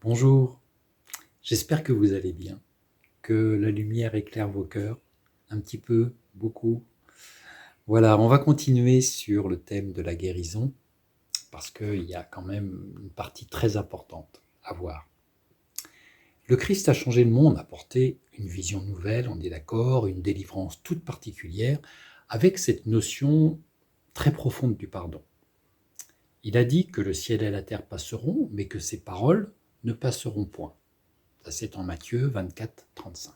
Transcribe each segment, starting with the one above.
Bonjour, j'espère que vous allez bien, que la lumière éclaire vos cœurs, un petit peu, beaucoup. Voilà, on va continuer sur le thème de la guérison, parce qu'il y a quand même une partie très importante à voir. Le Christ a changé le monde, a apporté une vision nouvelle, on est d'accord, une délivrance toute particulière, avec cette notion très profonde du pardon. Il a dit que le ciel et la terre passeront, mais que ses paroles ne passeront point. Ça, c'est en Matthieu 24, 35.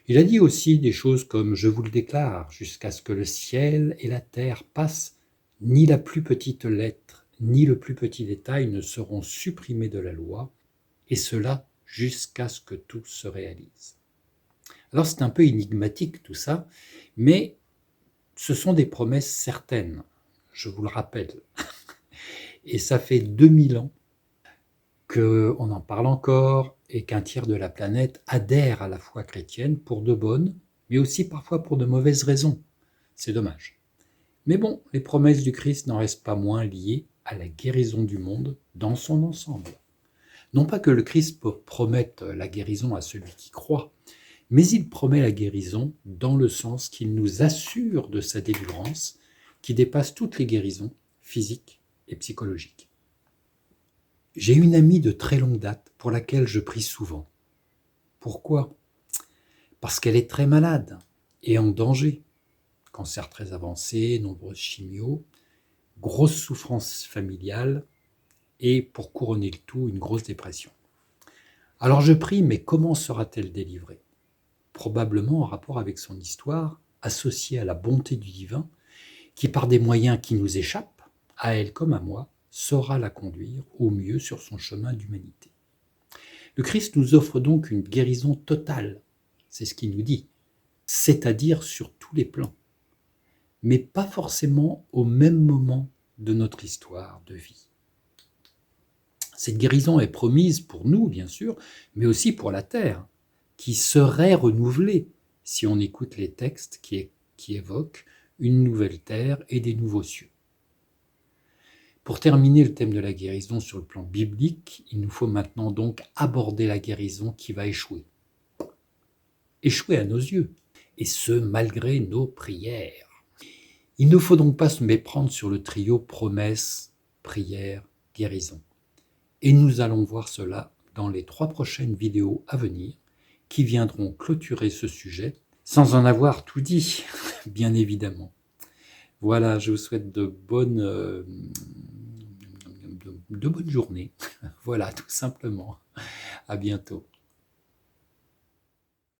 Il a dit aussi des choses comme « Je vous le déclare, jusqu'à ce que le ciel et la terre passent, ni la plus petite lettre, ni le plus petit détail ne seront supprimés de la loi, et cela jusqu'à ce que tout se réalise. » Alors c'est un peu énigmatique tout ça, mais ce sont des promesses certaines, je vous le rappelle. Et ça fait 2000 ans qu'on en parle encore et qu'un tiers de la planète adhère à la foi chrétienne pour de bonnes, mais aussi parfois pour de mauvaises raisons. C'est dommage. Mais bon, les promesses du Christ n'en restent pas moins liées à la guérison du monde dans son ensemble. Non pas que le Christ promette la guérison à celui qui croit, mais il promet la guérison dans le sens qu'il nous assure de sa délivrance qui dépasse toutes les guérisons physiques et psychologiques. J'ai une amie de très longue date pour laquelle je prie souvent. Pourquoi ? Parce qu'elle est très malade et en danger. Cancer très avancé, nombreuses chimios, grosse souffrance familiale et, pour couronner le tout, une grosse dépression. Alors je prie, mais comment sera-t-elle délivrée ? Probablement en rapport avec son histoire, associée à la bonté du divin, qui par des moyens qui nous échappent, à elle comme à moi, saura la conduire au mieux sur son chemin d'humanité. Le Christ nous offre donc une guérison totale, c'est ce qu'il nous dit, c'est-à-dire sur tous les plans, mais pas forcément au même moment de notre histoire de vie. Cette guérison est promise pour nous, bien sûr, mais aussi pour la terre, qui serait renouvelée si on écoute les textes qui évoquent une nouvelle terre et des nouveaux cieux. Pour terminer le thème de la guérison sur le plan biblique, il nous faut maintenant donc aborder la guérison qui va échouer. Échouer à nos yeux, et ce malgré nos prières. Il ne faut donc pas se méprendre sur le trio promesse, prière, guérison. Et nous allons voir cela dans les 3 prochaines vidéos à venir qui viendront clôturer ce sujet, sans en avoir tout dit, bien évidemment. Voilà, je vous souhaite de bonnes journées. Voilà, tout simplement. À bientôt.